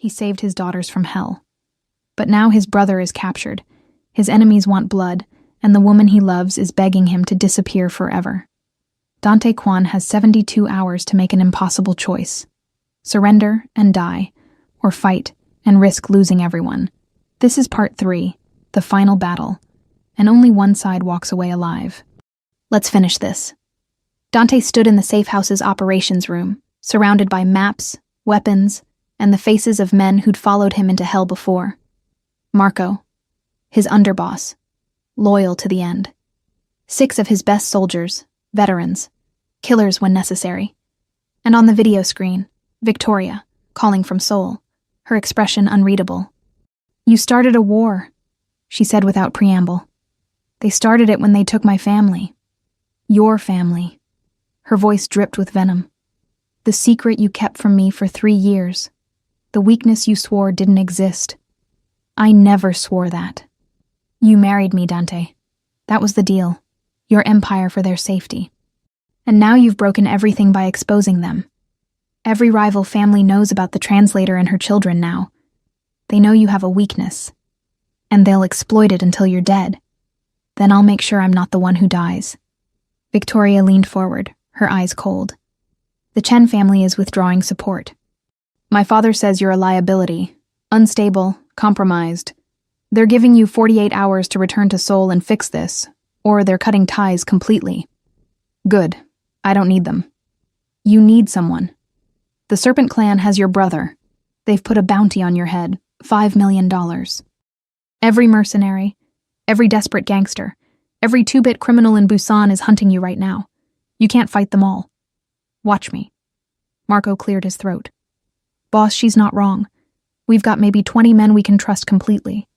He saved his daughters from hell. But now his brother is captured, his enemies want blood, and the woman he loves is begging him to disappear forever. Dante Kwan has 72 hours to make an impossible choice. Surrender and die, or fight and risk losing everyone. This is part 3, the final battle, and only one side walks away alive. Let's finish this. Dante stood in the safe house's operations room, surrounded by maps, weapons, and the faces of men who'd followed him into hell before. Marco, his underboss, loyal to the end. 6 of his best soldiers, veterans, killers when necessary. And on the video screen, Victoria, calling from Seoul, her expression unreadable. "You started a war," she said without preamble. "They started it when they took my family. Your family." Her voice dripped with venom. "The secret you kept from me for 3 years. The weakness you swore didn't exist. I never swore that. You married me, Dante. That was the deal. Your empire for their safety. And now you've broken everything by exposing them. Every rival family knows about the translator and her children now. They know you have a weakness. And they'll exploit it until you're dead. Then I'll make sure I'm not the one who dies." Victoria leaned forward, her eyes cold. "The Chen family is withdrawing support. My father says you're a liability, unstable, compromised. They're giving you 48 hours to return to Seoul and fix this, or they're cutting ties completely." "Good. I don't need them." "You need someone. The Serpent Clan has your brother. They've put a bounty on your head, $5 million. Every mercenary, every desperate gangster, every 2-bit criminal in Busan is hunting you right now. You can't fight them all. Watch me." Marco cleared his throat. "Boss, she's not wrong. We've got maybe 20 men we can trust completely.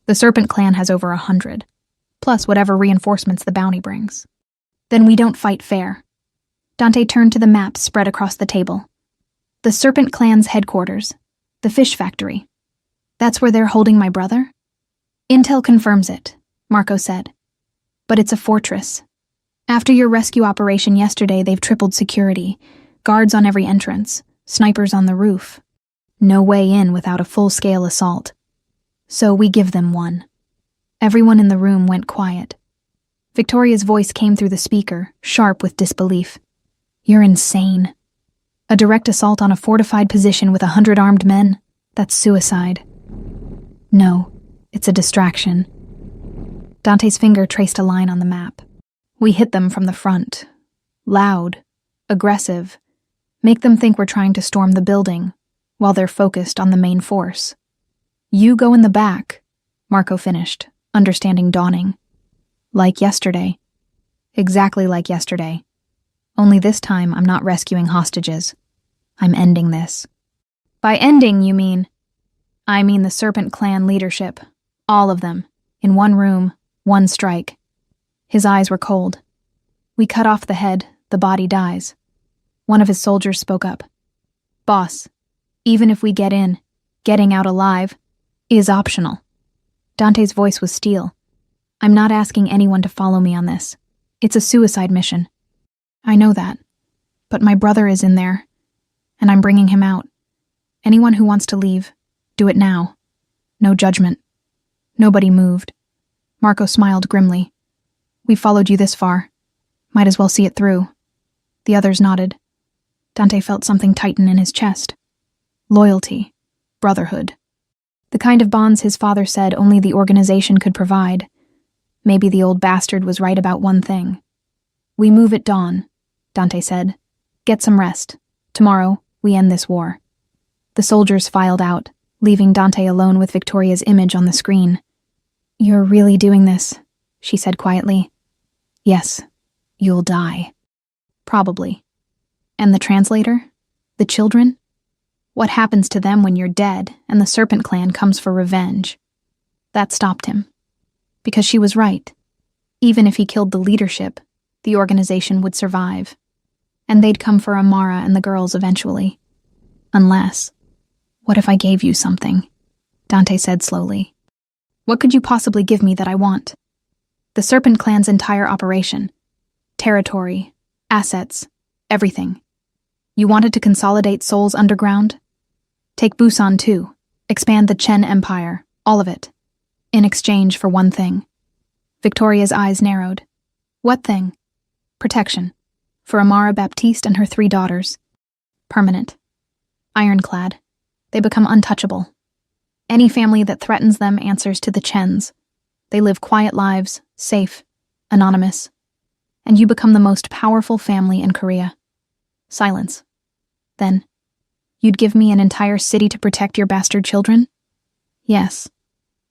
The Serpent Clan has over 100, plus whatever reinforcements the bounty brings. Then we don't fight fair." Dante turned to the maps spread across the table. "The Serpent Clan's headquarters, the fish factory. That's where they're holding my brother?" "Intel confirms it," Marco said. "But it's a fortress. After your rescue operation yesterday, they've tripled security, guards on every entrance, snipers on the roof. No way in without a full-scale assault. So we give them one." Everyone in the room went quiet. Victoria's voice came through the speaker, sharp with disbelief. "You're insane. A direct assault on a fortified position with 100 armed men? That's suicide." "No, it's a distraction." Dante's finger traced a line on the map. "We hit them from the front. Loud, aggressive. Make them think we're trying to storm the building, while they're focused on the main force. You go in the back," Marco finished, understanding dawning. "Like yesterday. Exactly like yesterday. Only this time I'm not rescuing hostages. I'm ending this." "By ending, you mean?" "I mean the Serpent Clan leadership. All of them. In one room, one strike." His eyes were cold. "We cut off the head, the body dies." One of his soldiers spoke up. "Boss, even if we get in, getting out alive is optional." Dante's voice was steel. "I'm not asking anyone to follow me on this. It's a suicide mission. I know that. But my brother is in there, and I'm bringing him out. Anyone who wants to leave, do it now. No judgment." Nobody moved. Marco smiled grimly. "We followed you this far. Might as well see it through." The others nodded. Dante felt something tighten in his chest. Loyalty. Brotherhood. The kind of bonds his father said only the organization could provide. Maybe the old bastard was right about one thing. "We move at dawn," Dante said. "Get some rest. Tomorrow, we end this war." The soldiers filed out, leaving Dante alone with Victoria's image on the screen. "You're really doing this," she said quietly. "Yes, you'll die." "Probably. And the translator? The children? What happens to them when you're dead and the Serpent Clan comes for revenge?" That stopped him. Because she was right. Even if he killed the leadership, the organization would survive. And they'd come for Amara and the girls eventually. Unless... "What if I gave you something?" Dante said slowly. "What could you possibly give me that I want?" "The Serpent Clan's entire operation. Territory, assets, everything. You wanted to consolidate Seoul's underground? Take Busan too. Expand the Chen Empire, all of it, in exchange for one thing. Victoria's eyes narrowed. What thing? Protection. For Amara Baptiste and her 3 daughters. Permanent. Ironclad. They become untouchable. Any family that threatens them answers to the Chens. They live quiet lives, safe, anonymous. And you become the most powerful family in Korea. Silence. Then, you'd give me an entire city to protect your bastard children? Yes.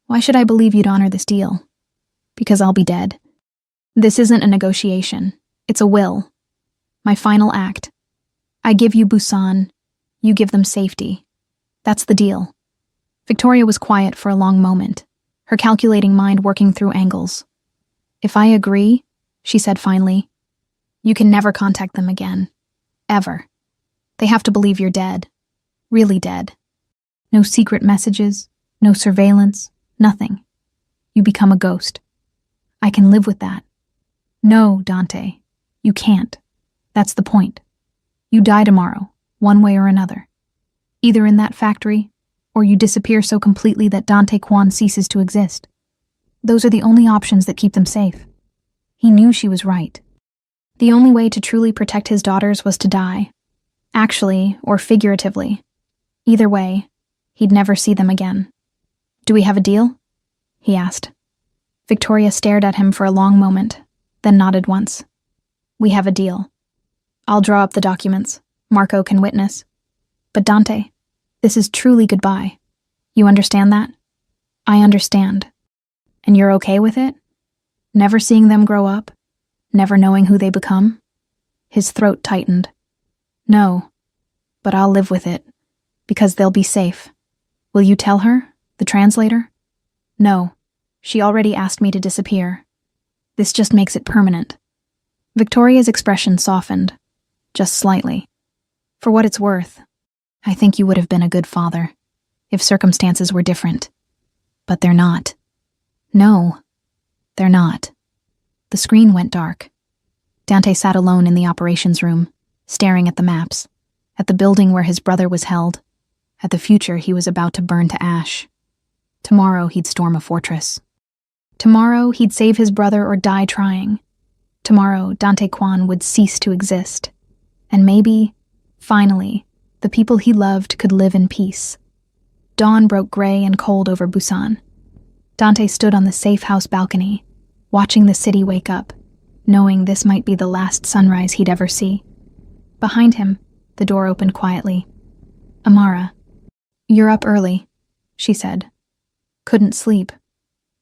Why should I believe you'd honor this deal? Because I'll be dead. This isn't a negotiation. It's a will. My final act. I give you Busan. You give them safety. That's the deal. Victoria was quiet for a long moment, her calculating mind working through angles. If I agree, she said finally, you can never contact them again. Ever. They have to believe you're dead. Really dead. No secret messages, no surveillance, nothing. You become a ghost. I can live with that. No, Dante, you can't. That's the point. You die tomorrow, one way or another. Either in that factory, or you disappear so completely that Dante Kwon ceases to exist. Those are the only options that keep them safe. He knew she was right. The only way to truly protect his daughters was to die. Actually, or figuratively. Either way, he'd never see them again. Do we have a deal? He asked. Victoria stared at him for a long moment, then nodded once. We have a deal. I'll draw up the documents. Marco can witness. But Dante, this is truly goodbye. You understand that? I understand. And you're okay with it? Never seeing them grow up? Never knowing who they become? His throat tightened. No, but I'll live with it, because they'll be safe. Will you tell her, the translator? No, she already asked me to disappear. This just makes it permanent. Victoria's expression softened, just slightly. For what it's worth, I think you would have been a good father, if circumstances were different. But they're not. No, they're not. The screen went dark. Dante sat alone in the operations room, staring at the maps, at the building where his brother was held, at the future he was about to burn to ash. Tomorrow he'd storm a fortress. Tomorrow he'd save his brother or die trying. Tomorrow Dante Kwon would cease to exist. And maybe, finally, the people he loved could live in peace. Dawn broke gray and cold over Busan. Dante stood on the safe house balcony, watching the city wake up, knowing this might be the last sunrise he'd ever see. Behind him, the door opened quietly. Amara, you're up early, she said. Couldn't sleep.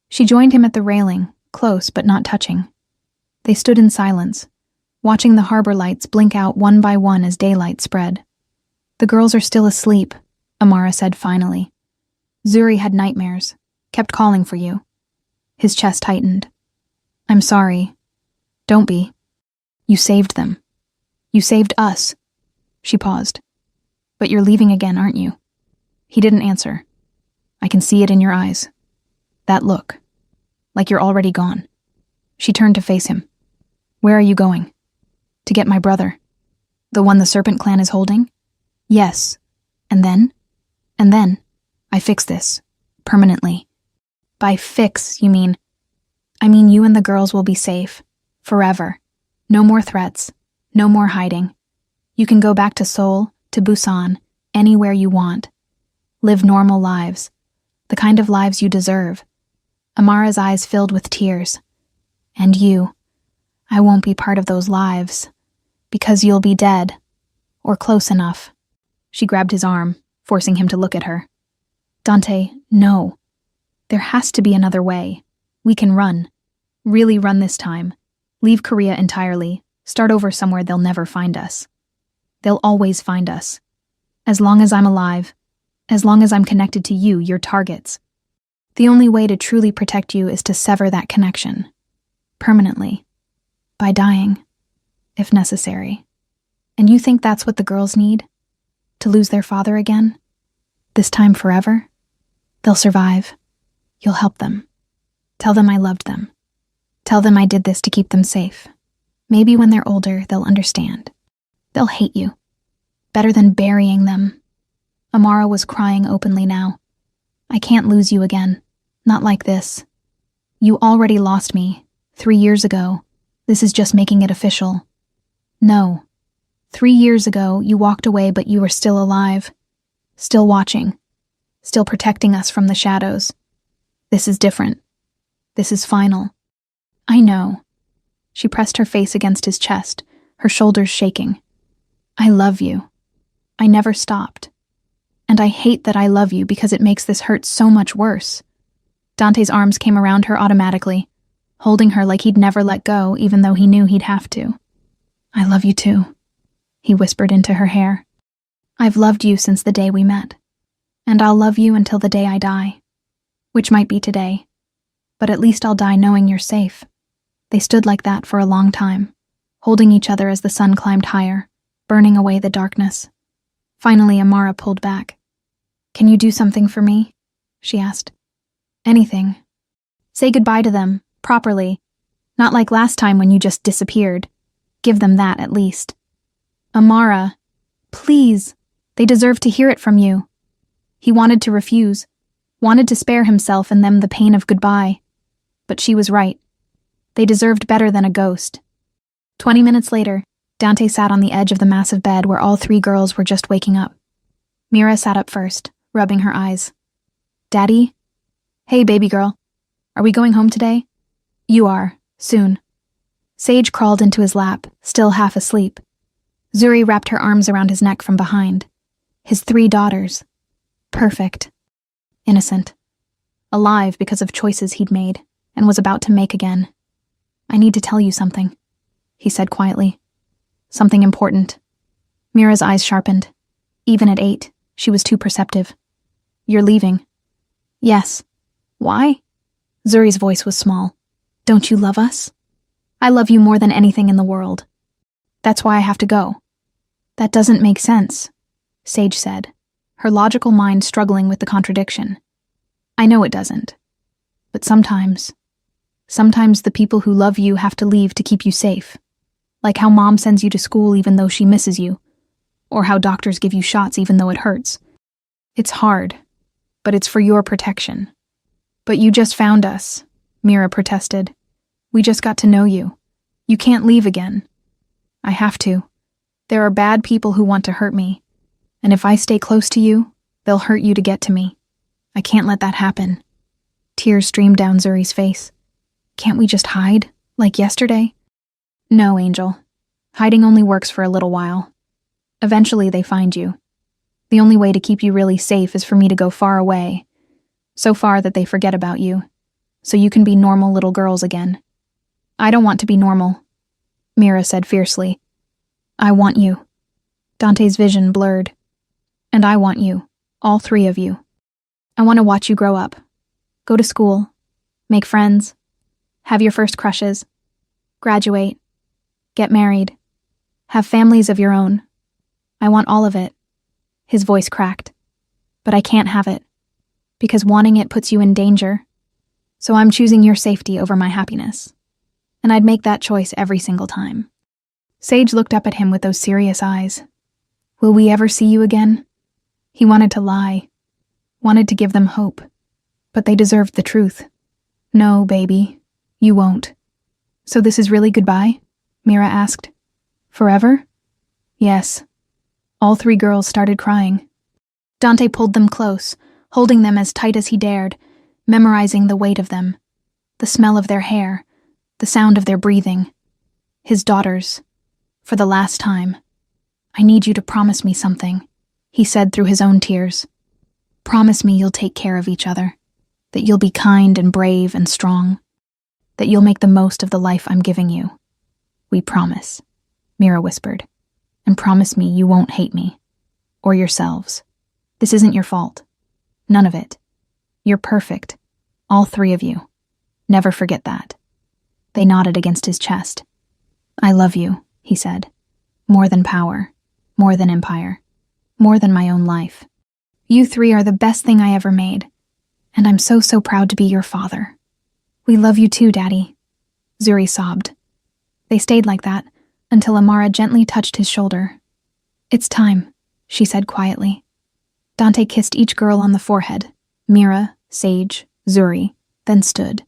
She joined him at the railing, close but not touching. They stood in silence, watching the harbor lights blink out one by one as daylight spread. The girls are still asleep, Amara said finally. Zuri had nightmares, kept calling for you. His chest tightened. I'm sorry. Don't be. You saved them. You saved us. She paused. But you're leaving again, aren't you? He didn't answer. I can see it in your eyes. That look. Like you're already gone. She turned to face him. Where are you going? To get my brother. The one the Serpent Clan is holding? Yes. And then? And then, I fix this. Permanently. By fix, you mean? I mean you and the girls will be safe. Forever. No more threats. No more hiding. You can go back to Seoul, to Busan, anywhere you want. Live normal lives. The kind of lives you deserve. Amara's eyes filled with tears. And you. I won't be part of those lives. Because you'll be dead. Or close enough. She grabbed his arm, forcing him to look at her. Dante, no. There has to be another way. We can run. Really run this time. Leave Korea entirely. Start over somewhere they'll never find us. They'll always find us. As long as I'm alive. As long as I'm connected to you, your targets. The only way to truly protect you is to sever that connection. Permanently. By dying. If necessary. And you think that's what the girls need? To lose their father again? This time forever? They'll survive. You'll help them. Tell them I loved them. Tell them I did this to keep them safe. Maybe when they're older, they'll understand. They'll hate you. Better than burying them. Amara was crying openly now, I can't lose you again. Not like this. You already lost me 3 years ago. This is just making it official. No. 3 years ago, you walked away, but you were still alive. Still watching. Still protecting us from the shadows. This is different. This is final. I know. She pressed her face against his chest, her shoulders shaking. I love you. I never stopped. And I hate that I love you because it makes this hurt so much worse. Dante's arms came around her automatically, holding her like he'd never let go, even though he knew he'd have to. I love you too, he whispered into her hair. I've loved you since the day we met, and I'll love you until the day I die, which might be today, but at least I'll die knowing you're safe. They stood like that for a long time, holding each other as the sun climbed higher, burning away the darkness. Finally, Amara pulled back. Can you do something for me? She asked. Anything. Say goodbye to them, properly. Not like last time when you just disappeared. Give them that, at least. Amara, please. They deserve to hear it from you. He wanted to refuse, wanted to spare himself and them the pain of goodbye. But she was right. They deserved better than a ghost. 20 minutes later, Dante sat on the edge of the massive bed where all 3 girls were just waking up. Mira sat up first, rubbing her eyes. Daddy? Hey, baby girl. Are we going home today? You are, soon. Sage crawled into his lap, still half asleep. Zuri wrapped her arms around his neck from behind. His 3 daughters. Perfect. Innocent. Alive because of choices he'd made, and was about to make again. I need to tell you something, he said quietly. Something important. Mira's eyes sharpened. Even at 8, she was too perceptive. You're leaving. Yes. Why? Zuri's voice was small. Don't you love us? I love you more than anything in the world. That's why I have to go. That doesn't make sense, Sage said, her logical mind struggling with the contradiction. I know it doesn't. But sometimes the people who love you have to leave to keep you safe. Like how mom sends you to school even though she misses you, or how doctors give you shots even though it hurts. It's hard, but it's for your protection. But you just found us, Mira protested. We just got to know you. You can't leave again. I have to. There are bad people who want to hurt me, and if I stay close to you, they'll hurt you to get to me. I can't let that happen. Tears streamed down Zuri's face. Can't we just hide, like yesterday? No, Angel. Hiding only works for a little while. Eventually they find you. The only way to keep you really safe is for me to go far away, so far that they forget about you, so you can be normal little girls again. I don't want to be normal, Mira said fiercely. I want you. Dante's vision blurred. And I want you, all 3 of you. I want to watch you grow up, go to school, make friends, have your first crushes, graduate, get married, have families of your own. I want all of it. His voice cracked. But I can't have it, because wanting it puts you in danger. So I'm choosing your safety over my happiness. And I'd make that choice every single time. Sage looked up at him with those serious eyes. Will we ever see you again? He wanted to lie, wanted to give them hope, but they deserved the truth. No, baby, you won't. So this is really goodbye? Mira asked. Forever? Yes. All 3 girls started crying. Dante pulled them close, holding them as tight as he dared, memorizing the weight of them, the smell of their hair, the sound of their breathing. His daughters. For the last time. I need you to promise me something, he said through his own tears. Promise me you'll take care of each other, that you'll be kind and brave and strong, that you'll make the most of the life I'm giving you. We promise, Mira whispered, and promise me you won't hate me, or yourselves. This isn't your fault. None of it. You're perfect, all 3 of you. Never forget that. They nodded against his chest. I love you, he said. More than power, more than empire, more than my own life. You 3 are the best thing I ever made, and I'm so proud to be your father. We love you too, Daddy. Zuri sobbed. They stayed like that until Amara gently touched his shoulder. It's time, she said quietly. Dante kissed each girl on the forehead, Mira, Sage, Zuri, then stood.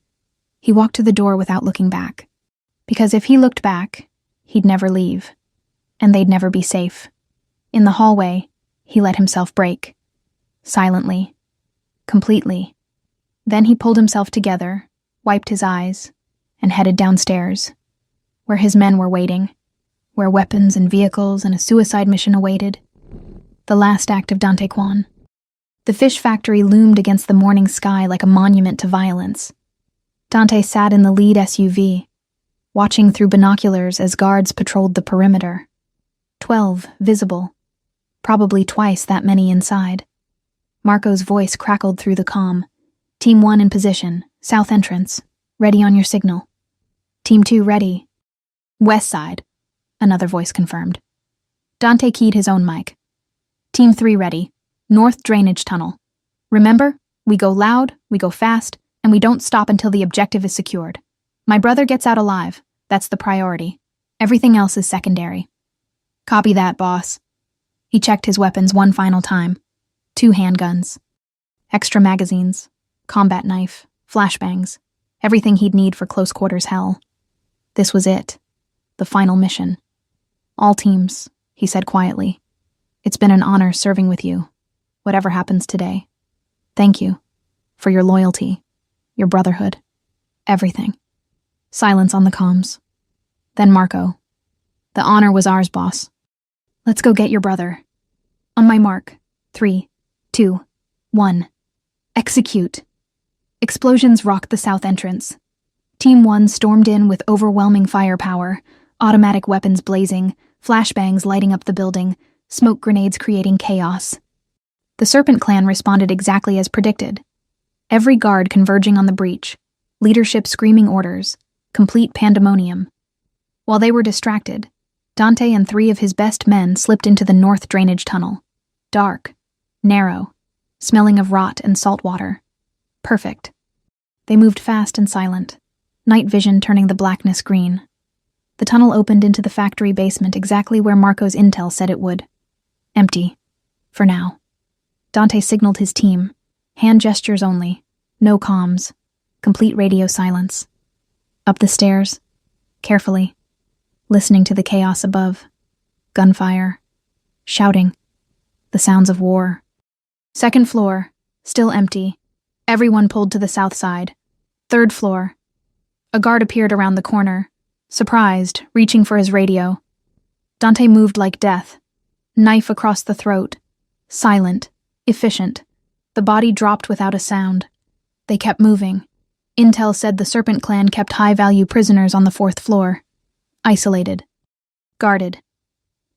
He walked to the door without looking back. Because if he looked back, he'd never leave. And they'd never be safe. In the hallway, he let himself break. Silently. Completely. Then he pulled himself together, wiped his eyes, and headed downstairs, where his men were waiting, where weapons and vehicles and a suicide mission awaited. The last act of Dante Quan. The fish factory loomed against the morning sky like a monument to violence. Dante sat in the lead SUV, watching through binoculars as guards patrolled the perimeter. 12 visible, probably twice that many inside. Marco's voice crackled through the comm. Team 1 in position, south entrance, ready on your signal. Team 2 ready. West side, another voice confirmed. Dante keyed his own mic. Team 3 ready, north drainage tunnel. Remember, we go loud, we go fast, and we don't stop until the objective is secured. My brother gets out alive, that's the priority. Everything else is secondary. Copy that, boss. He checked his weapons one final time. 2 handguns. Extra magazines. Combat knife. Flashbangs. Everything he'd need for close quarters hell. This was it. The final mission. All teams, he said quietly. It's been an honor serving with you. Whatever happens today. Thank you. For your loyalty. Your brotherhood. Everything. Silence on the comms. Then Marco. The honor was ours, boss. Let's go get your brother. On my mark. 3, 2, 1. Execute. Explosions rocked the south entrance. Team 1 stormed in with overwhelming firepower, automatic weapons blazing, flashbangs lighting up the building, smoke grenades creating chaos. The Serpent Clan responded exactly as predicted. Every guard converging on the breach, leadership screaming orders, complete pandemonium. While they were distracted, Dante and 3 of his best men slipped into the north drainage tunnel. Dark, narrow, smelling of rot and salt water. Perfect. They moved fast and silent, night vision turning the blackness green. The tunnel opened into the factory basement exactly where Marco's intel said it would. Empty. For now. Dante signaled his team. Hand gestures only. No comms. Complete radio silence. Up the stairs. Carefully. Listening to the chaos above. Gunfire. Shouting. The sounds of war. Second floor. Still empty. Everyone pulled to the south side. Third floor. A guard appeared around the corner. Surprised, reaching for his radio. Dante moved like death. Knife across the throat. Silent. Efficient. The body dropped without a sound. They kept moving. Intel said the Serpent Clan kept high-value prisoners on the 4th floor. Isolated. Guarded.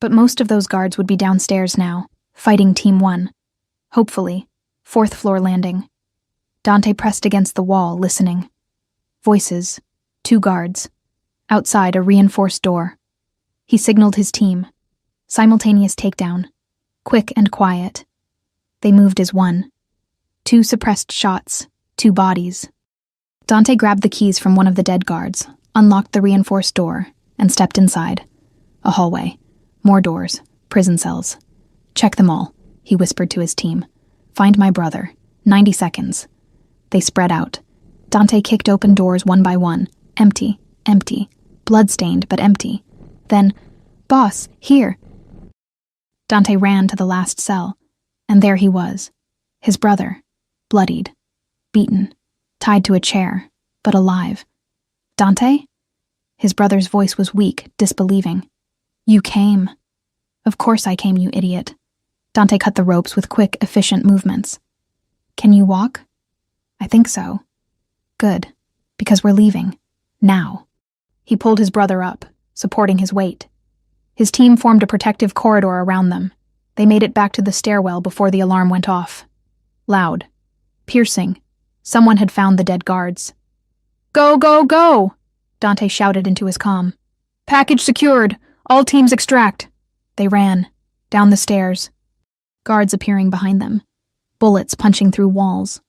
But most of those guards would be downstairs now, fighting Team 1. Hopefully. 4th floor landing. Dante pressed against the wall, listening. Voices. 2 guards. Outside, a reinforced door. He signaled his team. Simultaneous takedown. Quick and quiet. They moved as one. 2 suppressed shots. 2 bodies. Dante grabbed the keys from one of the dead guards, unlocked the reinforced door, and stepped inside. A hallway. More doors. Prison cells. Check them all, he whispered to his team. Find my brother. 90 seconds. They spread out. Dante kicked open doors one by one. Empty. Empty. Blood-stained, but empty. Then, "Boss, here." Dante ran to the last cell, and there he was. His brother. Bloodied. Beaten. Tied to a chair, but alive. "Dante?" His brother's voice was weak, disbelieving. "You came." "Of course I came, you idiot." Dante cut the ropes with quick, efficient movements. "Can you walk?" "I think so." "Good, because we're leaving. Now." He pulled his brother up, supporting his weight. His team formed a protective corridor around them. They made it back to the stairwell before the alarm went off. Loud. Piercing. Someone had found the dead guards. "Go, go, go!" Dante shouted into his comm. "Package secured! All teams extract!" They ran. Down the stairs. Guards appearing behind them. Bullets punching through walls.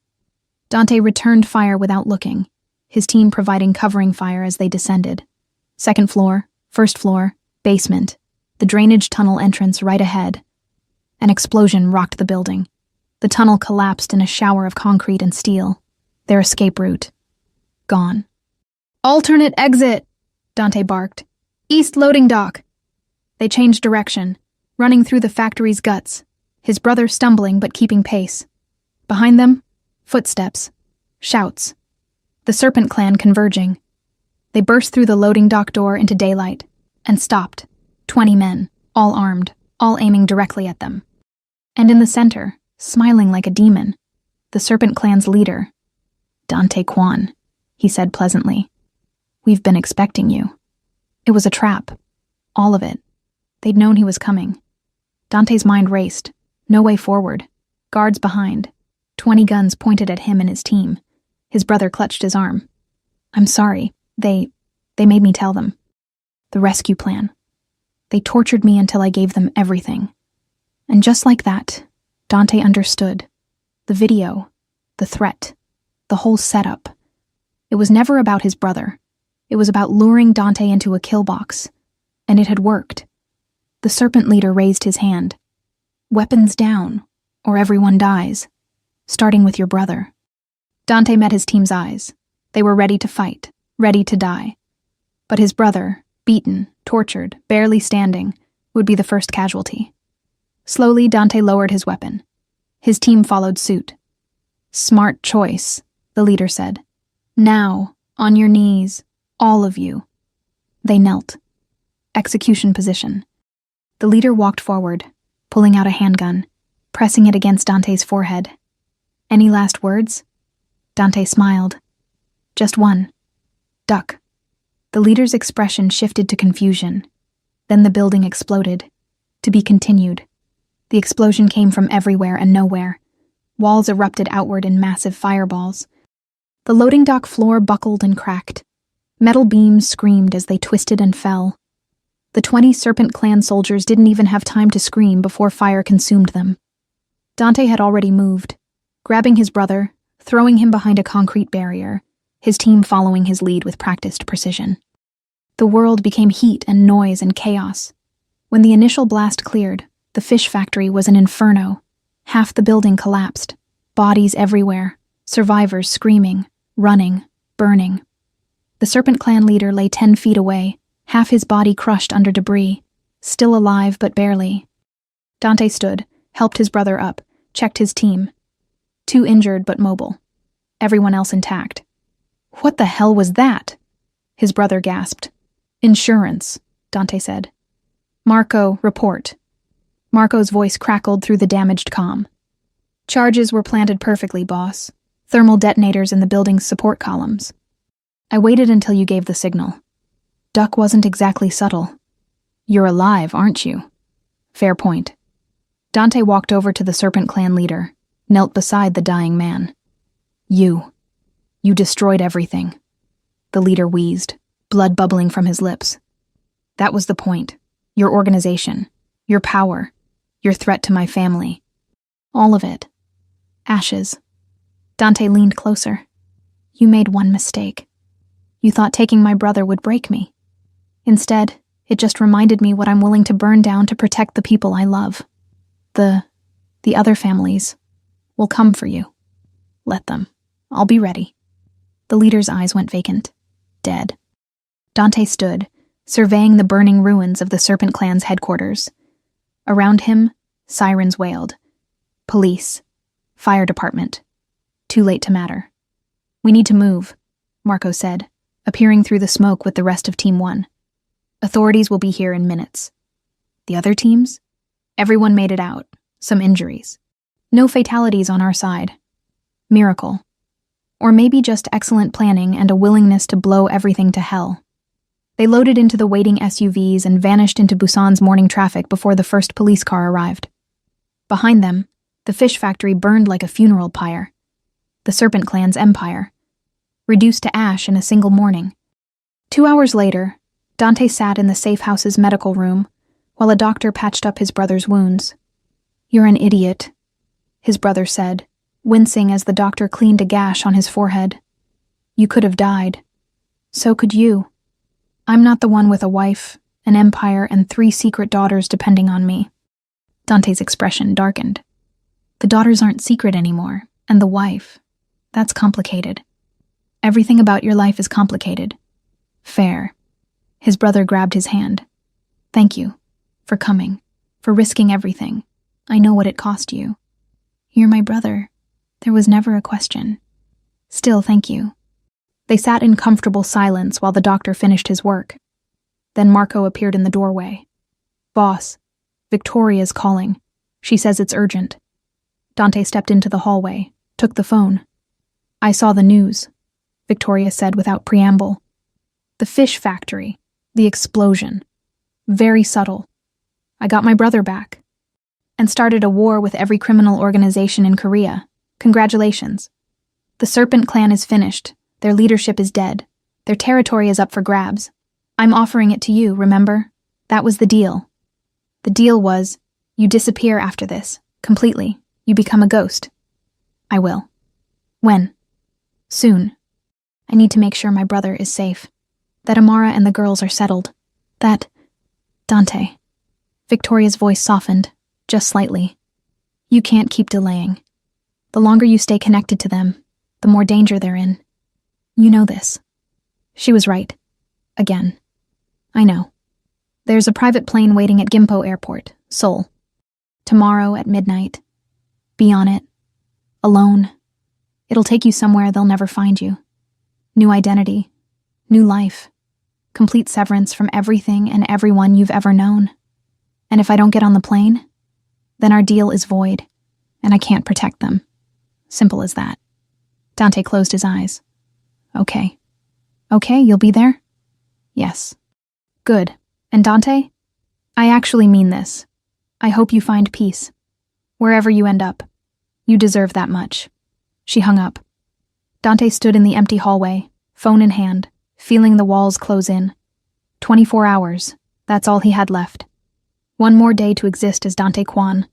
Dante returned fire without looking, his team providing covering fire as they descended. 2nd floor, 1st floor, basement, the drainage tunnel entrance right ahead. An explosion rocked the building. The tunnel collapsed in a shower of concrete and steel. Their escape route. Gone. "Alternate exit!" Dante barked. "East loading dock." They changed direction, running through the factory's guts, his brother stumbling but keeping pace. Behind them, footsteps, shouts. The Serpent Clan converging. They burst through the loading dock door into daylight, and stopped. 20 men, all armed, all aiming directly at them. And in the center, smiling like a demon, the Serpent Clan's leader. "Dante Quan," he said pleasantly. "We've been expecting you." It was a trap. All of it. They'd known he was coming. Dante's mind raced. No way forward. Guards behind. 20 guns pointed at him and his team. His brother clutched his arm. "I'm sorry. They made me tell them. The rescue plan. They tortured me until I gave them everything." And just like that, Dante understood. The video, the threat, the whole setup. It was never about his brother. It was about luring Dante into a kill box. And it had worked. The serpent leader raised his hand. "Weapons down, or everyone dies. Starting with your brother." Dante met his team's eyes. They were ready to fight, ready to die. But his brother, beaten, tortured, barely standing, would be the first casualty. Slowly, Dante lowered his weapon. His team followed suit. "Smart choice," the leader said. "Now, on your knees, all of you." They knelt. Execution position. The leader walked forward, pulling out a handgun, pressing it against Dante's forehead. "Any last words?" Dante smiled. "Just one. Duck." The leader's expression shifted to confusion. Then the building exploded. To be continued. The explosion came from everywhere and nowhere. Walls erupted outward in massive fireballs. The loading dock floor buckled and cracked. Metal beams screamed as they twisted and fell. The 20 Serpent Clan soldiers didn't even have time to scream before fire consumed them. Dante had already moved, grabbing his brother, throwing him behind a concrete barrier, his team following his lead with practiced precision. The world became heat and noise and chaos. When the initial blast cleared, the fish factory was an inferno. Half the building collapsed, bodies everywhere, survivors screaming, running, burning. The Serpent Clan leader lay 10 feet away, half his body crushed under debris, still alive but barely. Dante stood, helped his brother up, checked his team. 2 injured but mobile. Everyone else intact. "What the hell was that?" His brother gasped. "Insurance," Dante said. "Marco, report." Marco's voice crackled through the damaged comm. "Charges were planted perfectly, boss. Thermal detonators in the building's support columns. I waited until you gave the signal. Duck wasn't exactly subtle. You're alive, aren't you?" "Fair point." Dante walked over to the Serpent Clan leader, knelt beside the dying man. You destroyed everything." The leader wheezed, blood bubbling from his lips. "That was the point. Your organization, your power, your threat to my family. All of it. Ashes." Dante leaned closer. "You made one mistake. You thought taking my brother would break me. Instead, it just reminded me what I'm willing to burn down to protect the people I love. The other families will come for you. Let them. I'll be ready." The leader's eyes went vacant. Dead. Dante stood, surveying the burning ruins of the Serpent Clan's headquarters. Around him, sirens wailed. Police. Fire department. Too late to matter. "We need to move," Marco said, appearing through the smoke with the rest of Team 1. "Authorities will be here in minutes." The other teams? Everyone made it out. Some injuries. No fatalities on our side. Miracle. Or maybe just excellent planning and a willingness to blow everything to hell. They loaded into the waiting SUVs and vanished into Busan's morning traffic before the first police car arrived. Behind them, the fish factory burned like a funeral pyre. The Serpent Clan's empire. Reduced to ash in a single morning. 2 hours later, Dante sat in the safe house's medical room while a doctor patched up his brother's wounds. "You're an idiot," his brother said, wincing as the doctor cleaned a gash on his forehead. "You could have died. So could you. I'm not the one with a wife, an empire, and 3 secret daughters depending on me." Dante's expression darkened. The daughters aren't secret anymore, and the wife. That's complicated. Everything about your life is complicated. Fair. His brother grabbed his hand. Thank you. For coming. For risking everything. I know what it cost you. You're my brother. There was never a question. Still, thank you. They sat in comfortable silence while the doctor finished his work. Then Marco appeared in the doorway. Boss, Victoria's calling. She says it's urgent. Dante stepped into the hallway, took the phone. I saw the news, Victoria said without preamble. The fish factory, the explosion. Very subtle. I got my brother back. And started a war with every criminal organization in Korea. Congratulations. The Serpent Clan is finished. Their leadership is dead. Their territory is up for grabs. I'm offering it to you, remember? That was the deal. The deal was, you disappear after this, completely. You become a ghost. I will. When? Soon. I need to make sure my brother is safe. That Amara and the girls are settled. That... Dante. Victoria's voice softened, just slightly. You can't keep delaying. The longer you stay connected to them, the more danger they're in. You know this. She was right. Again. I know. There's a private plane waiting at Gimpo Airport, Seoul. Tomorrow at midnight. Be on it. Alone. It'll take you somewhere they'll never find you. New identity. New life. Complete severance from everything and everyone you've ever known. And if I don't get on the plane, then our deal is void, and I can't protect them. Simple as that. Dante closed his eyes. Okay. Okay, you'll be there? Yes. Good. And Dante? I actually mean this. I hope you find peace. Wherever you end up. You deserve that much. She hung up. Dante stood in the empty hallway, phone in hand, feeling the walls close in. 24 hours. That's all he had left. One more day to exist as Dante Kwan.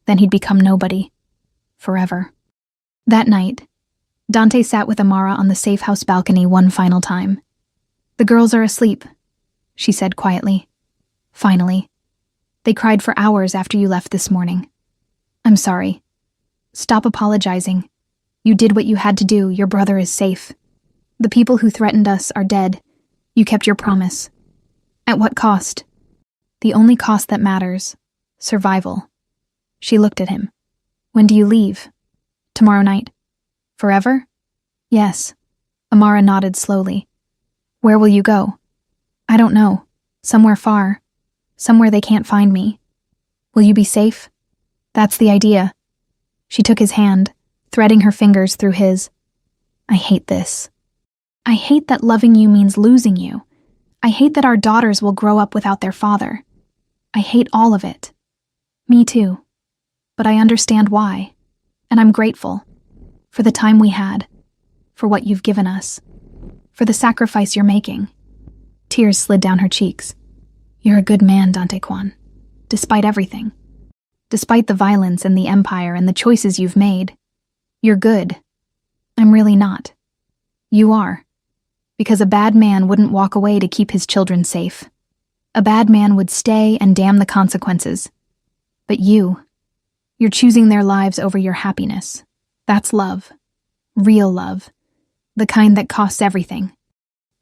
Then he'd become nobody. Forever. That night, Dante sat with Amara on the safe house balcony one final time. The girls are asleep, she said quietly. Finally. They cried for hours after you left this morning. I'm sorry. Stop apologizing. You did what you had to do. Your brother is safe. The people who threatened us are dead. You kept your promise. At what cost? The only cost that matters. Survival. She looked at him. When do you leave? Tomorrow night. Forever? Yes. Amara nodded slowly. Where will you go? I don't know. Somewhere far. Somewhere they can't find me. Will you be safe? That's the idea. She took his hand, threading her fingers through his. I hate this. I hate that loving you means losing you. I hate that our daughters will grow up without their father. I hate all of it. Me too. But I understand why. And I'm grateful. For the time we had. For what you've given us. For the sacrifice you're making. Tears slid down her cheeks. You're a good man, Dante Kwan. Despite everything. Despite the violence and the empire and the choices you've made. You're good. I'm really not. You are. Because a bad man wouldn't walk away to keep his children safe. A bad man would stay and damn the consequences. But you're choosing their lives over your happiness. That's love. Real love. The kind that costs everything.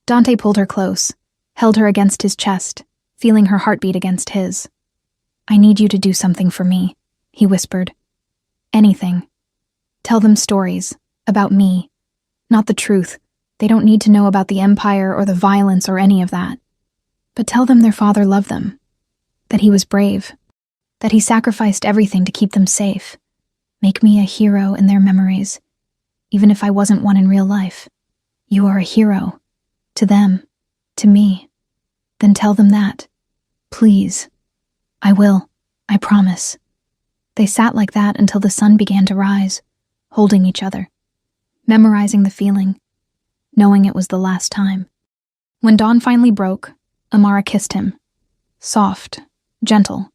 Dante pulled her close, held her against his chest, feeling her heartbeat against his. I need you to do something for me, he whispered. Anything. Tell them stories, about me. Not the truth. They don't need to know about the empire or the violence or any of that. But tell them their father loved them. That he was brave. That he sacrificed everything to keep them safe. Make me a hero in their memories. Even if I wasn't one in real life. You are a hero. To them. To me. Then tell them that. Please. I will. I promise. They sat like that until the sun began to rise, holding each other, memorizing the feeling, knowing it was the last time. When dawn finally broke, Amara kissed him. Soft, gentle,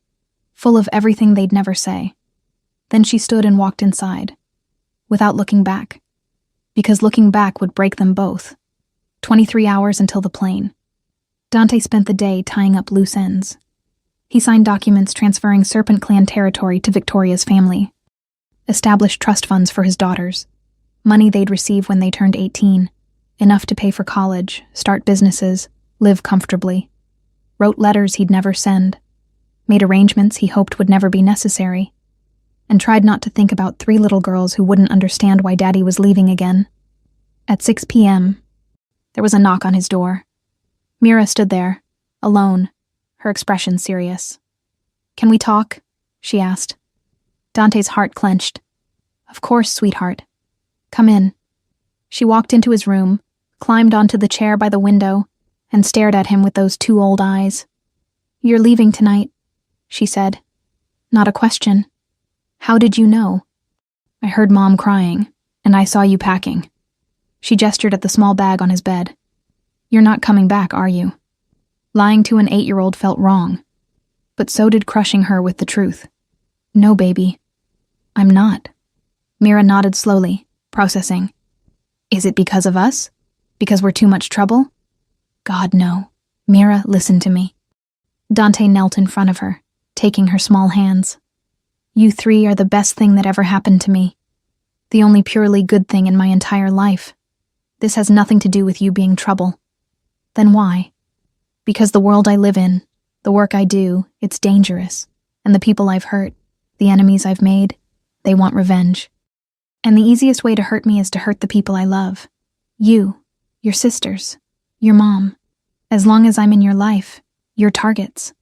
full of everything they'd never say. Then she stood and walked inside, without looking back, because looking back would break them both. 23 hours until the plane. Dante spent the day tying up loose ends. He signed documents transferring Serpent Clan territory to Victoria's family. established trust funds for his daughters, money they'd receive when they turned 18, enough to pay for college, start businesses, live comfortably. Wrote letters he'd never send, made arrangements he hoped would never be necessary, and tried not to think about 3 little girls who wouldn't understand why Daddy was leaving again. At 6 p.m., there was a knock on his door. Mira stood there, alone, her expression serious. "Can we talk?" she asked. Dante's heart clenched. "Of course, sweetheart. Come in." She walked into his room, climbed onto the chair by the window, and stared at him with those 2 old eyes. "You're leaving tonight," she said. "Not a question. How did you know?" "I heard Mom crying, and I saw you packing." She gestured at the small bag on his bed. "You're not coming back, are you?" Lying to an 8-year-old felt wrong, but so did crushing her with the truth. "No, baby. I'm not." Mira nodded slowly, processing. "Is it because of us? Because we're too much trouble?" "God, no. Mira, listen to me." Dante knelt in front of her, taking her small hands. "You 3 are the best thing that ever happened to me. The only purely good thing in my entire life. This has nothing to do with you being trouble." "Then why?" "Because the world I live in, the work I do, it's dangerous. And the people I've hurt, the enemies I've made, they want revenge. And the easiest way to hurt me is to hurt the people I love. You, your sisters, your mom. As long as I'm in your life, you're targets.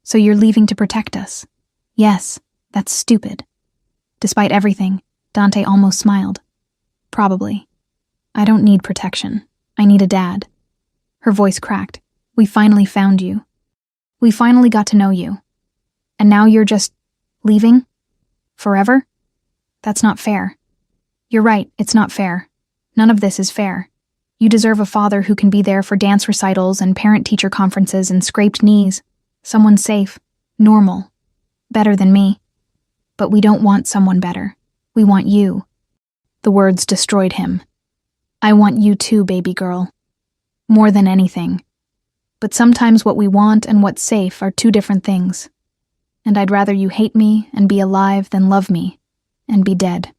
So you're leaving to protect us. Yes, that's stupid." Despite everything, Dante almost smiled. "Probably. I don't need protection. I need a dad." Her voice cracked. "We finally found you. We finally got to know you. And now you're just leaving? Forever? That's not fair." "You're right, it's not fair. None of this is fair. You deserve a father who can be there for dance recitals and parent-teacher conferences and scraped knees. Someone safe, normal, better than me. But we don't want someone better. We want you." The words destroyed him. "I want you too, baby girl. More than anything. But sometimes what we want and what's safe are 2 different things. And I'd rather you hate me and be alive than love me and be dead."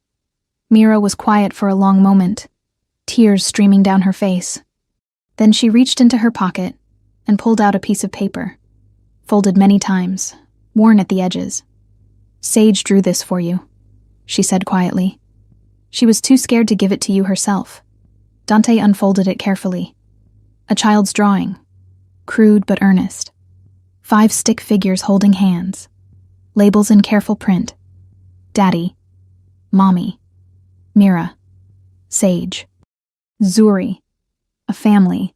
Mira was quiet for a long moment, tears streaming down her face. Then she reached into her pocket and pulled out a piece of paper, folded many times, worn at the edges. "Sage drew this for you," she said quietly. She was too scared to give it to you herself. Dante unfolded it carefully. A child's drawing, crude but earnest. 5 stick figures holding hands, labels in careful print. Daddy, Mommy, Mira, Sage, Zuri, a family,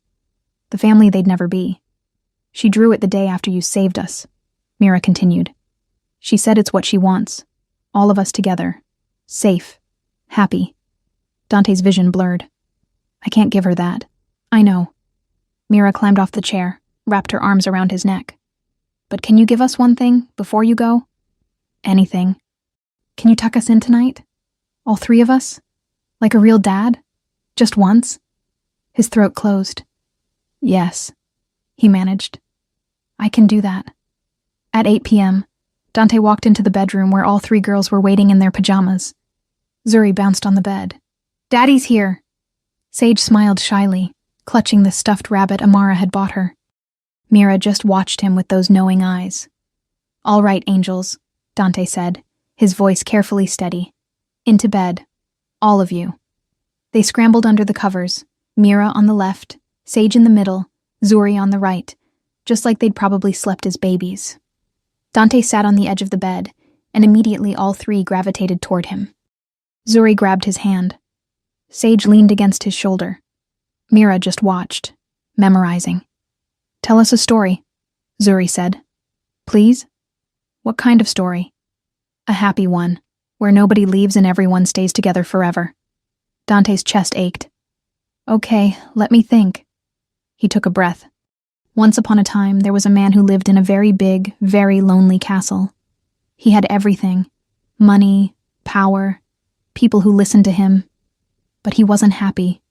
the family they'd never be. "She drew it the day after you saved us," Mira continued. "She said it's what she wants, all of us together, safe, happy." Dante's vision blurred. "I can't give her that. I know." Mira climbed off the chair, wrapped her arms around his neck. "But can you give us one thing before you go?" "Anything. Can you tuck us in tonight? All 3 of us? Like a real dad? Just once?" His throat closed. "Yes," he managed. "I can do that." At 8 p.m., Dante walked into the bedroom where all 3 girls were waiting in their pajamas. Zuri bounced on the bed. "Daddy's here." Sage smiled shyly, clutching the stuffed rabbit Amara had bought her. Mira just watched him with those knowing eyes. "All right, angels," Dante said, his voice carefully steady. "Into bed. All of you." They scrambled under the covers, Mira on the left, Sage in the middle, Zuri on the right, just like they'd probably slept as babies. Dante sat on the edge of the bed, and immediately all 3 gravitated toward him. Zuri grabbed his hand. Sage leaned against his shoulder. Mira just watched, memorizing. "Tell us a story," Zuri said. "Please?" "What kind of story?" "A happy one, where nobody leaves and everyone stays together forever." Dante's chest ached. "Okay, let me think." He took a breath. Once upon a time, there was a man who lived in a very big, very lonely castle. He had everything: money, power, people who listened to him. But he wasn't happy,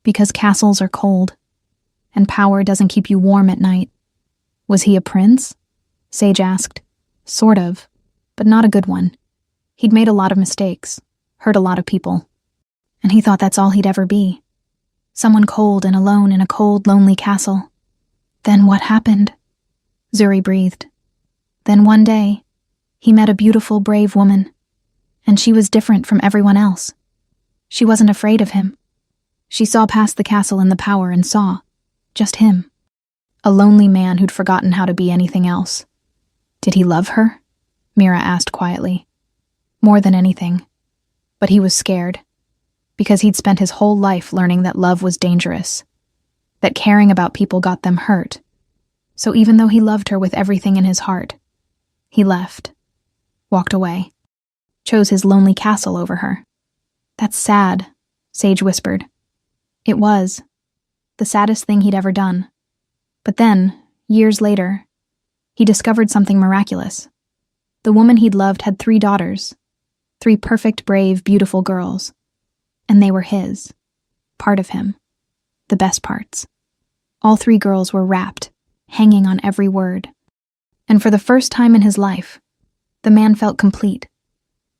because castles are cold, and power doesn't keep you warm at night. "Was he a prince?" Sage asked. "Sort of, but not a good one. He'd made a lot of mistakes, hurt a lot of people, and he thought that's all he'd ever be. Someone cold and alone in a cold, lonely castle. Then what happened? Zuri breathed. Then one day, he met a beautiful, brave woman, and she was different from everyone else. She wasn't afraid of him. She saw past the castle and the power and saw just him, a lonely man who'd forgotten how to be anything else. Did he love her? Mira asked quietly. More than anything. But he was scared, because he'd spent his whole life learning that love was dangerous, that caring about people got them hurt. So even though he loved her with everything in his heart, he left, walked away, chose his lonely castle over her. That's sad, Sage whispered. It was. The saddest thing he'd ever done. But then, years later, he discovered something miraculous. The woman he'd loved had 3 daughters, 3 perfect, brave, beautiful girls. And they were his. Part of him. The best parts. All 3 girls were wrapped, hanging on every word. And for the first time in his life, the man felt complete.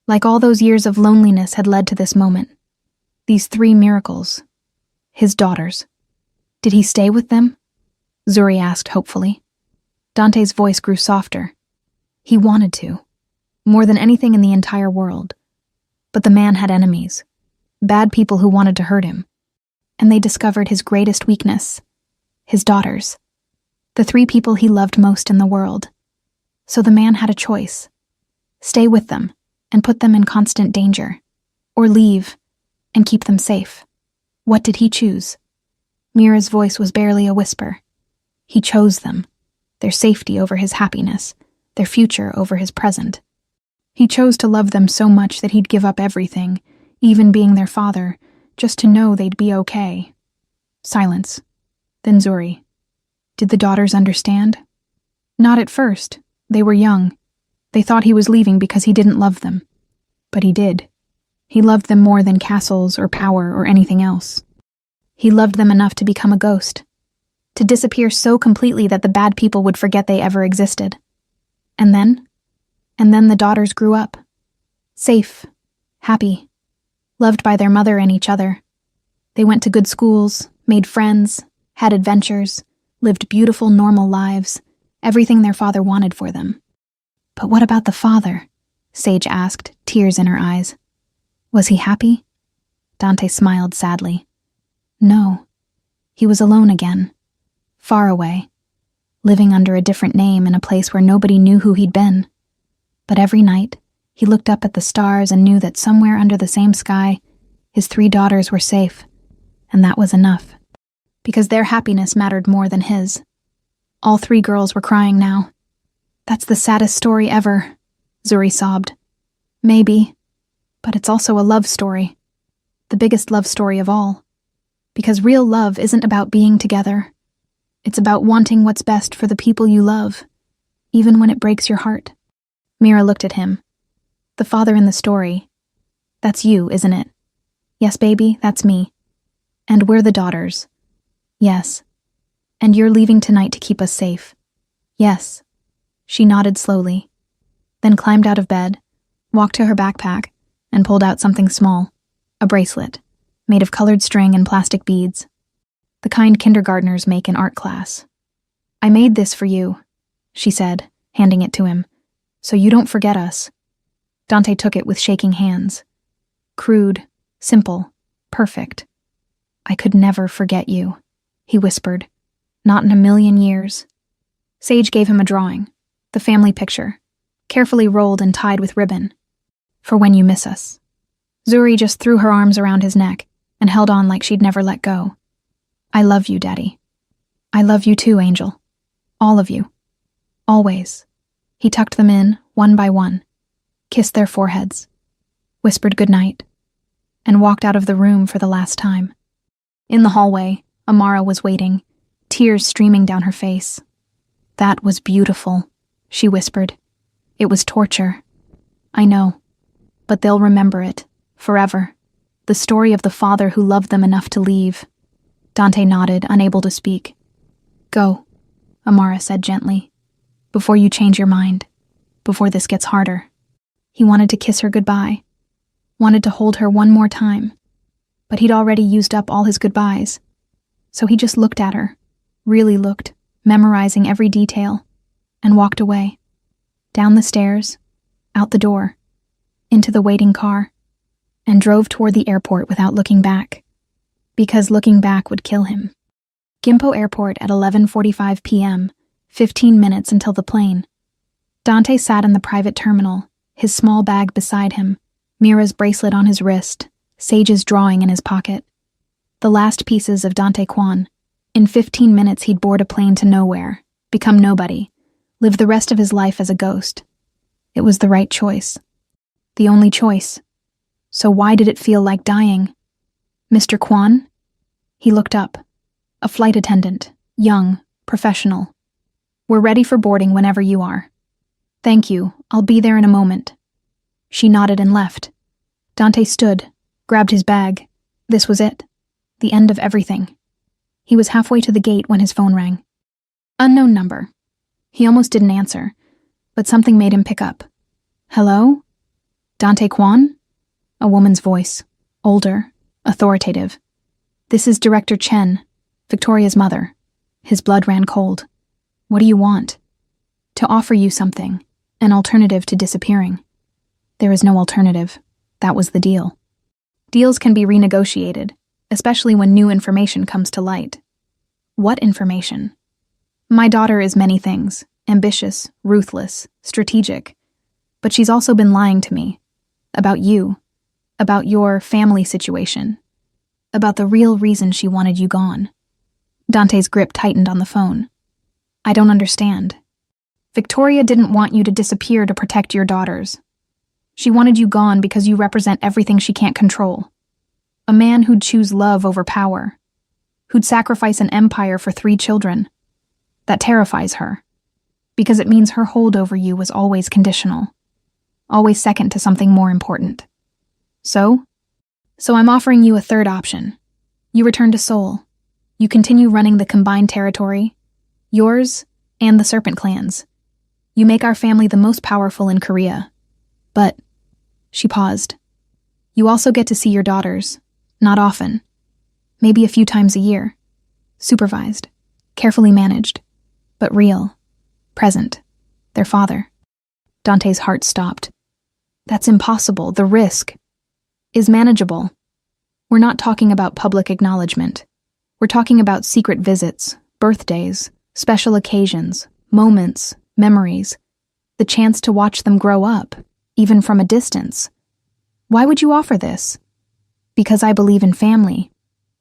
Like all those years of loneliness had led to this moment. These 3 miracles. His daughters. Did he stay with them? Zuri asked hopefully. Dante's voice grew softer. He wanted to. More than anything in the entire world. But the man had enemies. Bad people who wanted to hurt him. And they discovered his greatest weakness. His daughters. The 3 people he loved most in the world. So the man had a choice. Stay with them and put them in constant danger. Or leave and keep them safe. What did he choose? Mira's voice was barely a whisper. He chose them. Their safety over his happiness. Their future over his present. He chose to love them so much that he'd give up everything, even being their father, just to know they'd be okay. Silence. Then Zuri. Did the daughters understand? Not at first. They were young. They thought he was leaving because he didn't love them. But he did. He loved them more than castles or power or anything else. He loved them enough to become a ghost. To disappear so completely that the bad people would forget they ever existed. And then the daughters grew up. Safe. Happy. Loved by their mother and each other. They went to good schools, made friends, had adventures, lived beautiful, normal lives, everything their father wanted for them. But what about the father? Sage asked, tears in her eyes. Was he happy? Dante smiled sadly. No. He was alone again. Far away. Living under a different name in a place where nobody knew who he'd been. But every night, he looked up at the stars and knew that somewhere under the same sky, his 3 daughters were safe. And that was enough. Because their happiness mattered more than his. All 3 girls were crying now. That's the saddest story ever, Zuri sobbed. Maybe. But it's also a love story. The biggest love story of all. Because real love isn't about being together. It's about wanting what's best for the people you love, even when it breaks your heart. Mira looked at him. The father in the story. That's you, isn't it? Yes, baby, that's me. And we're the daughters. Yes. And you're leaving tonight to keep us safe. Yes. She nodded slowly, then climbed out of bed, walked to her backpack, and pulled out something small, a bracelet, made of colored string and plastic beads, the kind kindergartners make in art class. I made this for you, she said, handing it to him, so you don't forget us. Dante took it with shaking hands. Crude, simple, perfect. I could never forget you, he whispered. Not in a million years. Sage gave him a drawing, the family picture, carefully rolled and tied with ribbon. For when you miss us. Zuri just threw her arms around his neck and held on like she'd never let go. I love you, Daddy. I love you too, Angel. All of you. Always. He tucked them in, one by one, kissed their foreheads, whispered goodnight, and walked out of the room for the last time. In the hallway, Amara was waiting, tears streaming down her face. That was beautiful, she whispered. It was torture. I know. But they'll remember it, forever. The story of the father who loved them enough to leave. Dante nodded, unable to speak. Go, Amara said gently. Before you change your mind. Before this gets harder. He wanted to kiss her goodbye, wanted to hold her one more time, but he'd already used up all his goodbyes. So he just looked at her, really looked, memorizing every detail, and walked away. Down the stairs, out the door, into the waiting car, and drove toward the airport without looking back, because looking back would kill him. Gimpo Airport at 11:45 p.m., 15 minutes until the plane. Dante sat in the private terminal, his small bag beside him, Mira's bracelet on his wrist, Sage's drawing in his pocket. The last pieces of Dante Kwan. In 15 minutes he'd board a plane to nowhere, become nobody, live the rest of his life as a ghost. It was the right choice. The only choice. So why did it feel like dying? Mr. Kwan? He looked up. A flight attendant, young, professional. We're ready for boarding whenever you are. Thank you, I'll be there in a moment. She nodded and left. Dante stood, grabbed his bag. This was it. The end of everything. He was halfway to the gate when his phone rang. Unknown number. He almost didn't answer, but something made him pick up. Hello? Dante Kwan? A woman's voice, older, authoritative. This is Director Chen, Victoria's mother. His blood ran cold. What do you want? To offer you something, an alternative to disappearing. There is no alternative. That was the deal. Deals can be renegotiated, especially when new information comes to light. What information? My daughter is many things, ambitious, ruthless, strategic, but she's also been lying to me. About you. About your family situation. About the real reason she wanted you gone. Dante's grip tightened on the phone. I don't understand. Victoria didn't want you to disappear to protect your daughters. She wanted you gone because you represent everything she can't control. A man who'd choose love over power. Who'd sacrifice an empire for 3 children. That terrifies her. Because it means her hold over you was always conditional. Always second to something more important. So I'm offering you a third option. You return to Seoul. You continue running the combined territory. Yours and the Serpent clans. You make our family the most powerful in Korea. But, she paused. You also get to see your daughters. Not often. Maybe a few times a year. Supervised. Carefully managed. But real. Present. Their father. Dante's heart stopped. That's impossible. The risk is manageable. We're not talking about public acknowledgement. We're talking about secret visits, birthdays, special occasions, moments, memories, the chance to watch them grow up, even from a distance. Why would you offer this? Because I believe in family,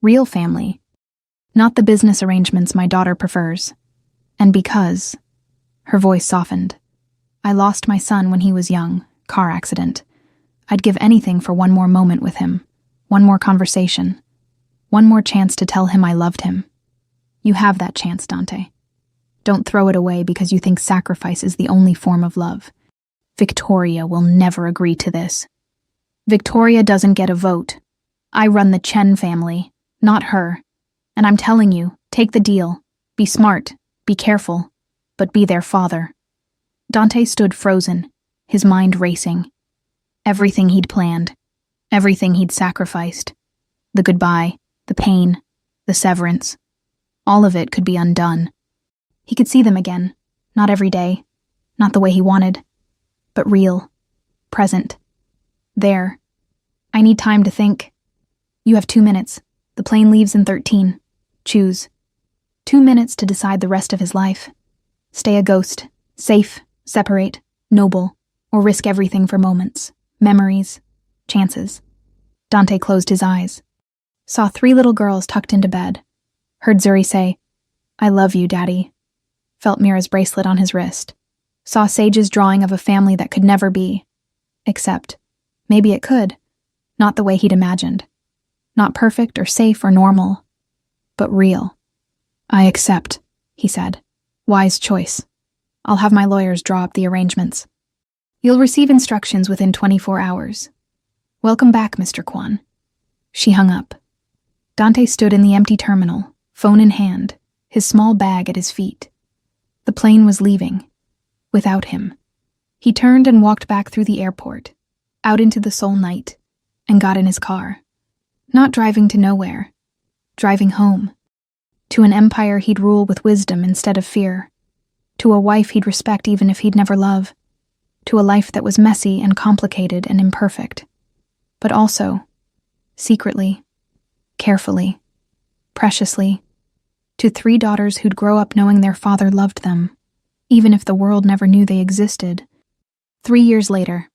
real family, not the business arrangements my daughter prefers. And because, her voice softened, I lost my son when he was young, car accident. I'd give anything for one more moment with him, one more conversation, one more chance to tell him I loved him. You have that chance, Dante. Don't throw it away because you think sacrifice is the only form of love. Victoria will never agree to this. Victoria doesn't get a vote. I run the Chen family, not her. And I'm telling you, take the deal. Be smart, be careful, but be their father. Dante stood frozen, his mind racing. Everything he'd planned, everything he'd sacrificed, the goodbye, the pain, the severance, all of it could be undone. He could see them again, not every day, not the way he wanted, but real, present, there. I need time to think. You have 2 minutes. The plane leaves in 13. Choose. 2 minutes to decide the rest of his life. Stay a ghost, safe, separate, noble, or risk everything for moments, memories, chances. Dante closed his eyes. Saw 3 little girls tucked into bed. Heard Zuri say, I love you, Daddy. Felt Mira's bracelet on his wrist. Saw Sage's drawing of a family that could never be. Except, maybe it could. Not the way he'd imagined. Not perfect or safe or normal, but real. I accept, he said. Wise choice. I'll have my lawyers draw up the arrangements. You'll receive instructions within 24 hours. Welcome back, Mr. Kwan. She hung up. Dante stood in the empty terminal, phone in hand, his small bag at his feet. The plane was leaving. Without him. He turned and walked back through the airport, out into the Seoul night, and got in his car. Not driving to nowhere, driving home. To an empire he'd rule with wisdom instead of fear. To a wife he'd respect even if he'd never love. To a life that was messy and complicated and imperfect. But also, secretly, carefully, preciously, to 3 daughters who'd grow up knowing their father loved them, even if the world never knew they existed. 3 years later,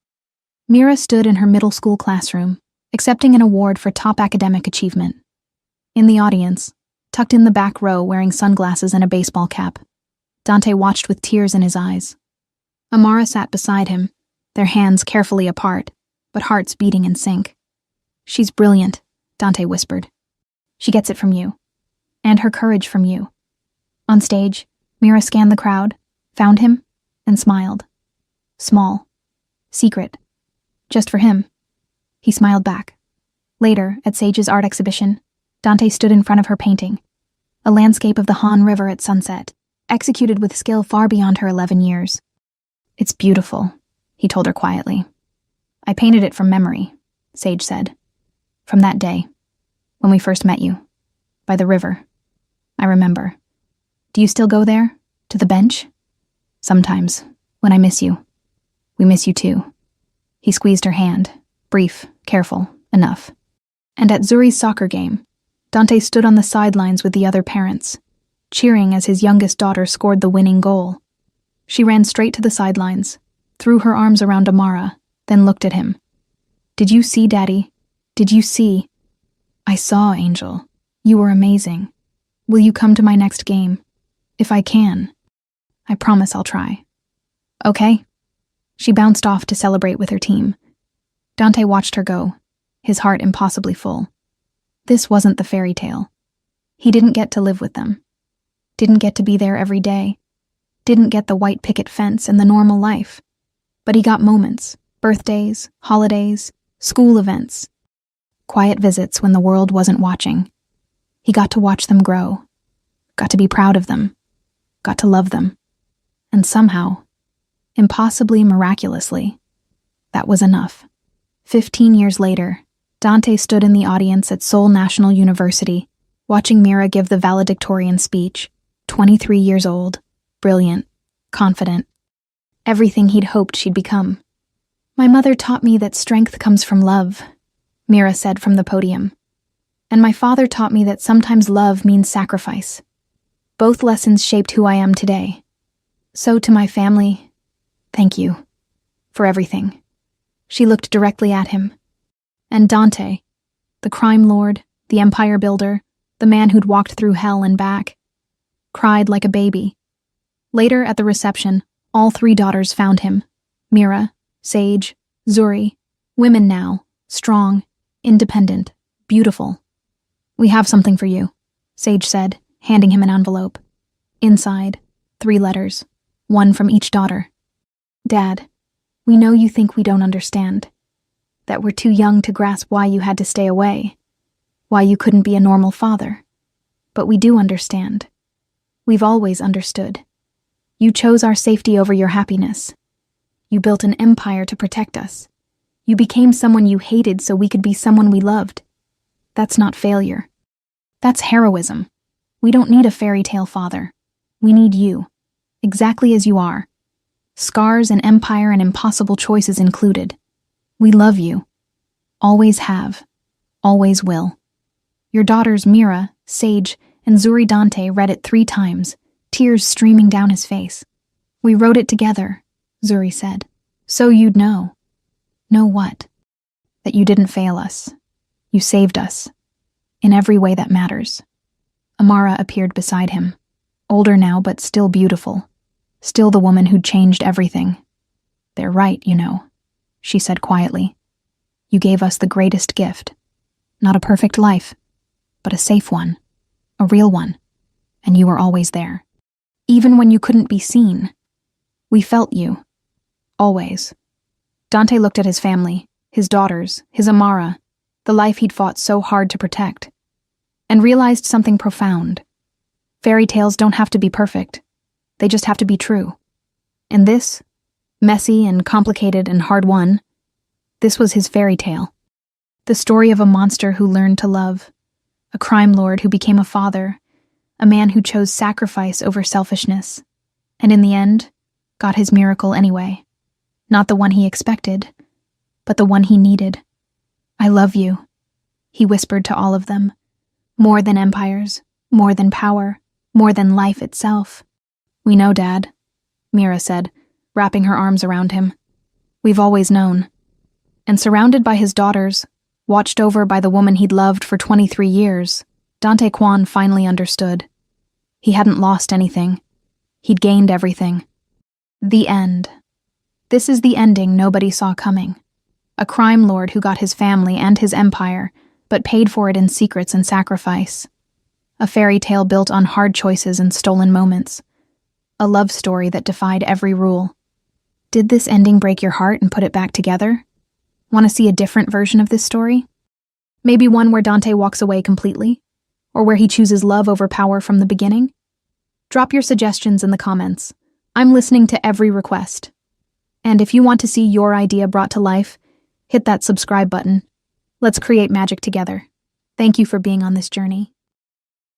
Mira stood in her middle school classroom, accepting an award for top academic achievement. In the audience, tucked in the back row wearing sunglasses and a baseball cap, Dante watched with tears in his eyes. Amara sat beside him, their hands carefully apart, but hearts beating in sync. "She's brilliant," Dante whispered. "She gets it from you. And her courage from you." On stage, Mira scanned the crowd, found him, and smiled. Small. Secret. Just for him. He smiled back. Later, at Sage's art exhibition, Dante stood in front of her painting, a landscape of the Han River at sunset, executed with skill far beyond her 11 years. "It's beautiful," he told her quietly. "I painted it from memory," Sage said. "From that day, when we first met you, by the river. I remember. Do you still go there, to the bench?" "Sometimes, when I miss you. We miss you too." He squeezed her hand, brief, careful, enough. And at Zuri's soccer game, Dante stood on the sidelines with the other parents, cheering as his youngest daughter scored the winning goal. She ran straight to the sidelines, threw her arms around Amara, then looked at him. "Did you see, Daddy? Did you see?" "I saw, Angel. You were amazing. Will you come to my next game? If I can. I promise I'll try." "Okay." She bounced off to celebrate with her team. Dante watched her go, his heart impossibly full. This wasn't the fairy tale. He didn't get to live with them. Didn't get to be there every day. Didn't get the white picket fence and the normal life. But he got moments, birthdays, holidays, school events, quiet visits when the world wasn't watching. He got to watch them grow, got to be proud of them, got to love them. And somehow, impossibly miraculously, that was enough. 15 years later, Dante stood in the audience at Seoul National University, watching Mira give the valedictorian speech, 23 years old, brilliant, confident, everything he'd hoped she'd become. "My mother taught me that strength comes from love," Mira said from the podium. "And my father taught me that sometimes love means sacrifice. Both lessons shaped who I am today. So to my family, thank you. For everything." She looked directly at him. And Dante, the crime lord, the empire builder, the man who'd walked through hell and back, cried like a baby. Later at the reception, all 3 daughters found him. Mira, Sage, Zuri, women now, strong, independent, beautiful. "We have something for you," Sage said, handing him an envelope. Inside, 3 letters, one from each daughter. "Dad, we know you think we don't understand, that we're too young to grasp why you had to stay away, why you couldn't be a normal father. But we do understand. We've always understood. You chose our safety over your happiness. You built an empire to protect us. You became someone you hated so we could be someone we loved. That's not failure. That's heroism. We don't need a fairy tale father. We need you, exactly as you are. Scars and empire and impossible choices included. We love you. Always have. Always will." Your daughters Mira, Sage, and Zuri Dante read it 3 times, tears streaming down his face. "We wrote it together," Zuri said, "so you'd know." "Know what?" "That you didn't fail us. You saved us. In every way that matters." Amara appeared beside him, older now but still beautiful, still the woman who'd changed everything. "They're right, you know," she said quietly. "You gave us the greatest gift. Not a perfect life, but a safe one, a real one, and you were always there. Even when you couldn't be seen. We felt you. Always." Dante looked at his family, his daughters, his Amara, the life he'd fought so hard to protect, and realized something profound. Fairy tales don't have to be perfect. They just have to be true. And this Messy and complicated and hard-won, this was his fairy tale. The story of a monster who learned to love, a crime lord who became a father, a man who chose sacrifice over selfishness, and in the end, got his miracle anyway. Not the one he expected, but the one he needed. "I love you," he whispered to all of them. "More than empires, more than power, more than life itself." "We know, Dad," Mira said, wrapping her arms around him. "We've always known." And surrounded by his daughters, watched over by the woman he'd loved for 23 years, Dante Kwan finally understood. He hadn't lost anything. He'd gained everything. The end. This is the ending nobody saw coming. A crime lord who got his family and his empire, but paid for it in secrets and sacrifice. A fairy tale built on hard choices and stolen moments. A love story that defied every rule. Did this ending break your heart and put it back together? Want to see a different version of this story? Maybe one where Dante walks away completely? Or where he chooses love over power from the beginning? Drop your suggestions in the comments. I'm listening to every request. And if you want to see your idea brought to life, hit that subscribe button. Let's create magic together. Thank you for being on this journey.